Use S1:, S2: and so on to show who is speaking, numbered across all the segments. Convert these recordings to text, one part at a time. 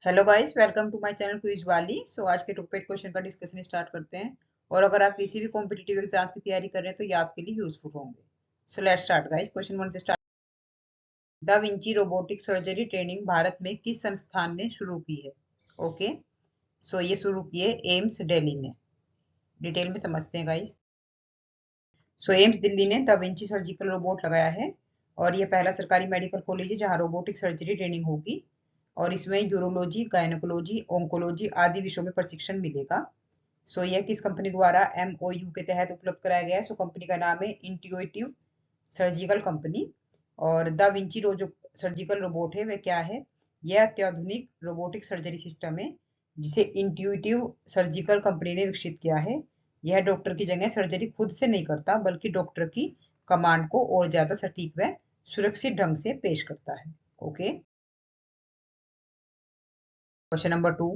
S1: Hello guys, welcome to my channel quiz वाली। आज के टॉपिक क्वेश्चन का डिस्कशन स्टार्ट करते हैं। और अगर आप किसी भी कॉम्पिटिटिव एग्जाम की तैयारी कर रहे हैं तो ये आपके लिए यूजफुल होंगे। So let's start guys. Question 1 से start. The Vinci robotic surgery training Bharat में किस संस्थान ने शुरू की है? ओके, सो ये शुरू की है एम्स दिल्ली ने। डिटेल में समझते हैं गाइस। एम्स दिल्ली ने द विंची सर्जिकल रोबोट लगाया है और ये पहला सरकारी मेडिकल कॉलेज है जहां रोबोटिक सर्जरी ट्रेनिंग होगी। और इसमें यूरोलॉजी, गायनोकोलॉजी, ओंकोलॉजी आदि विषयों में प्रशिक्षण मिलेगा। यह किस कंपनी द्वारा MOU के तहत उपलब्ध कराया गया है? कंपनी का नाम है इंट्यूटिव सर्जिकल कंपनी। और द विंची जो सर्जिकल रोबोट है वह क्या है? यह अत्याधुनिक रोबोटिक सर्जरी सिस्टम है जिसे इंट्यूटिव सर्जिकल कंपनी ने विकसित किया है। यह डॉक्टर की जगह सर्जरी खुद से नहीं करता बल्कि डॉक्टर की कमांड को और ज्यादा सटीक व सुरक्षित ढंग से पेश करता है। Okay, question number 2।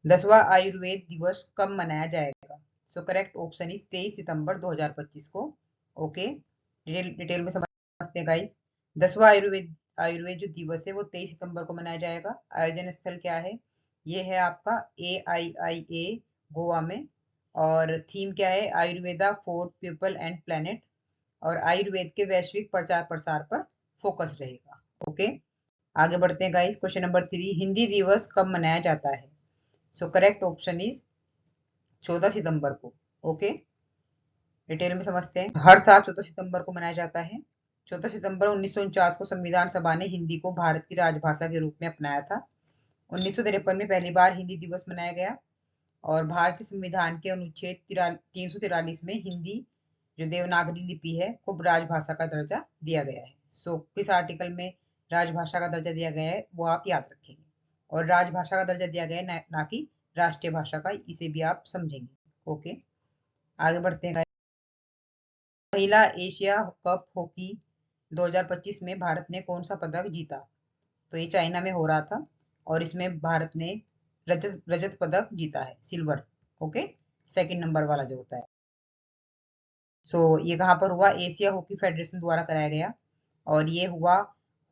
S1: 10वां आयुर्वेद दिवस कब मनाया जाएगा? करेक्ट ऑप्शन इज 23 सितंबर 2025 को। ओके, डिटेल में समझते हैं गाइस। 10वां आयुर्वेद जो दिवस है वो 23 सितंबर को मनाया जाएगा। आयोजन स्थल क्या है? ये है आपका AIIA गोवा में। और थीम क्या है? Ayurveda for people and planet. और आयुर्वेद के वैश्विक प्रचार प्रसार पर फोकस रहेगा। ओके, आगे बढ़ते हैं गाइस। Question number 3। हिंदी दिवस कब मनाया जाता है? करेक्ट ऑप्शन इज 14 सितंबर को। ओके, डिटेल में समझते हैं। हर साल 14 सितंबर को मनाया जाता है। 14 सितंबर 1949 को संविधान सभा ने हिंदी को भारत की राजभाषा के रूप में अपनाया था। 1953 में पहली बार हिंदी दिवस मनाया गया। और भारतीय संविधान के अनुच्छेद 343 में हिंदी जो देवनागरी लिपि है को राजभाषा का दर्जा दिया गया है। किस आर्टिकल में राजभाषा का दर्जा दिया गया है वो आप याद रखेंगे। और राजभाषा का दर्जा दिया गया है ना कि राष्ट्रीय भाषा का, इसे भी आप समझेंगे। ओके, आगे बढ़ते हैं। महिला एशिया कप हॉकी 2025 में भारत ने कौन सा पदक जीता? ये चाइना में हो रहा था और इसमें भारत ने रजत पदक जीता है, सिल्वर। ओके, सेकंड नंबर वाला जो होता है। ये कहाँ पर हुआ? एशिया हॉकी फेडरेशन द्वारा कराया गया। और ये हुआ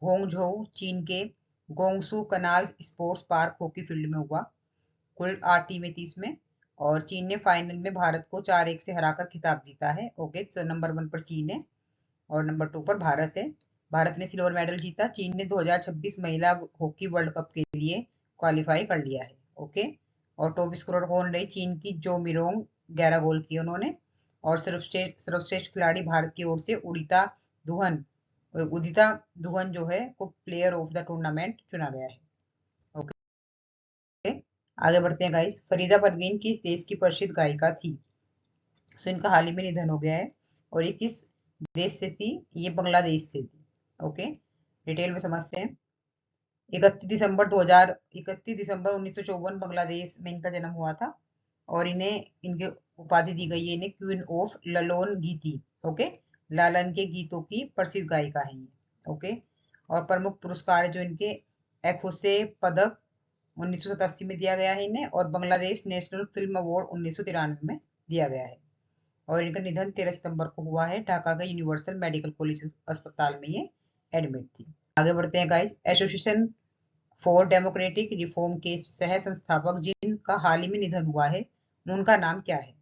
S1: होंगझोउ चीन के गोंगसू कनाल स्पोर्ट्स पार्क हॉकी फील्ड में हुआ। कुल 8 टीमें थी इसमें। और चीन ने फाइनल में भारत को 4-1 से हराकर खिताब जीता है। ओके, नंबर 1 पर चीन है और नंबर 2 पर भारत है। भारत ने सिल्वर मेडल जीता। चीन ने 2026 महिला हॉकी वर्ल्ड कप के लिए क्वालिफाई कर लिया है। ओके, और टॉप स्कोरर कौन रही? चीन की जो मिरोंग, 11 गोल किए उन्होंने। और सर्वश्रेष्ठ खिलाड़ी भारत की ओर से उदिता दुहन जो है को प्लेयर ऑफ द टूर्नामेंट चुना गया है। ओके, आगे बढ़ते हैं गाइस। फरीदा परवीन किस देश की प्रसिद्ध गायिका थी? इनका हाल ही में निधन हो गया है। और ये किस देश से थी? ये बांग्लादेश से थी। ओके, डिटेल में समझते हैं। 31 दिसंबर 1954 बांग्लादेश में इनका जन्म हुआ था। और इनके उपाधि दी गई है इन्हें क्वीन ऑफ ललोन गीति। ओके, लालन के गीतों की प्रसिद्ध गायिका है ये। ओके, और प्रमुख पुरस्कार जो इनके एफोसे पदक 1987 में दिया गया है इन्हें। और बांग्लादेश नेशनल फिल्म अवार्ड 1993 में दिया गया है। और इनका निधन 13 सितंबर को हुआ है। ढाका का यूनिवर्सल मेडिकल कॉलेज अस्पताल में ये एडमिट थी। आगे बढ़ते हैं guys. Association for democratic reform के सह संस्थापक जिनका हाल ही में निधन हुआ है उनका नाम क्या है?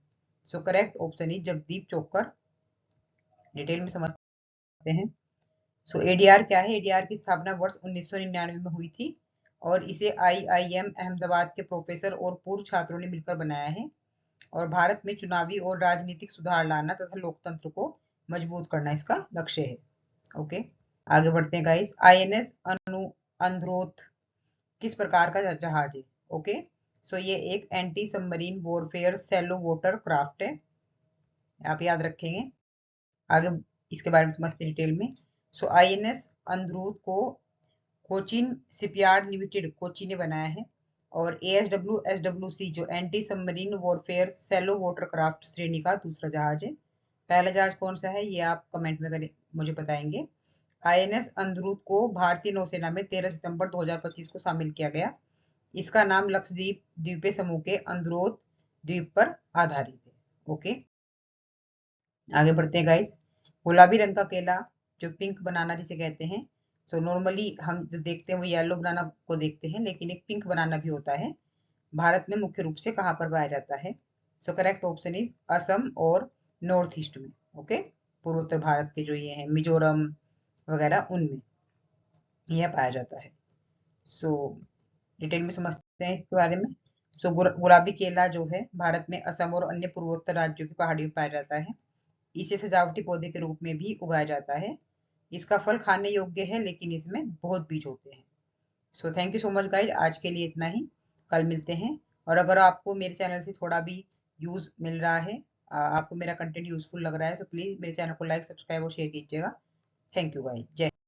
S1: करेक्ट ऑप्शन इज जगदीप चोकर। डिटेल में समझते हैं। ADR क्या है? ADR की स्थापना वर्ष 1999 में हुई थी। और इसे IIM अहमदाबाद के प्रोफेसर और पूर्व छात्रों ने मिलकर बनाया है। और भारत में चुनावी और राजनीतिक सुधार लाना तथा लोकतंत्र को मजबूत करना इसका लक्ष्य है। ओके, आगे बढ़ते हैं गाइस। INS अंद्रोथ किस प्रकार का जहाज है? ओके, ये एक anti submarine warfare shallow water craft है, आप याद रखेंगे। आगे इसके बारे में समझते डिटेल में। INS अंद्रूत को कोचिन शिपयार्ड लिमिटेड कोची ने बनाया है। और ASWSWC जो anti submarine warfare shallow water craft श्रेणी का दूसरा जहाज है। पहला जहाज कौन सा है ये आप कमेंट में करें, मुझे बताएंगे। INS अंद्रूत को भारतीय नौसेना में 13 सितंबर 2025 को शामिल किया गया। इसका नाम लक्षद्वीप द्वीपे समूह के अंद्रोथ द्वीप पर आधारित है। ओके, आगे बढ़ते हैं गाइस। गुलाबी रंग का केला जो पिंक बनाना जिसे कहते हैं सो नॉर्मली हम जो देखते हैं वो येलो बनाना को देखते हैं, लेकिन एक पिंक बनाना भी होता है। भारत में मुख्य रूप से कहाँ पर पाया जाता है? So correct option is Assam और नॉर्थ ईस्ट में। ओके, पूर्वोत्तर भारत के जो ये हैं मिजोरम वगैरह, उनमें यह पाया जाता है। सो डिटेल में समझते हैं इसके बारे में। सो गुलाबी केला जो है भारत में असम और अन्य पूर्वोत्तर राज्यों की पहाड़ियों में पाया जाता है। इसे सजावटी पौधे के रूप में भी उगाया जाता है। इसका फल खाने योग्य है, लेकिन इसमें बहुत बीज होते हैं। So thank you so much guys, आज के लिए इतना ही। कल मिलते हैं। और अगर आपको मेरे चैनल से थोड़ा भी यूज मिल रहा है, आपको मेरा कंटेंट यूजफुल लग रहा है, तो प्लीज मेरे चैनल को लाइक, सब्सक्राइब और शेयर कीजिएगा। थैंक यू गाइज, जय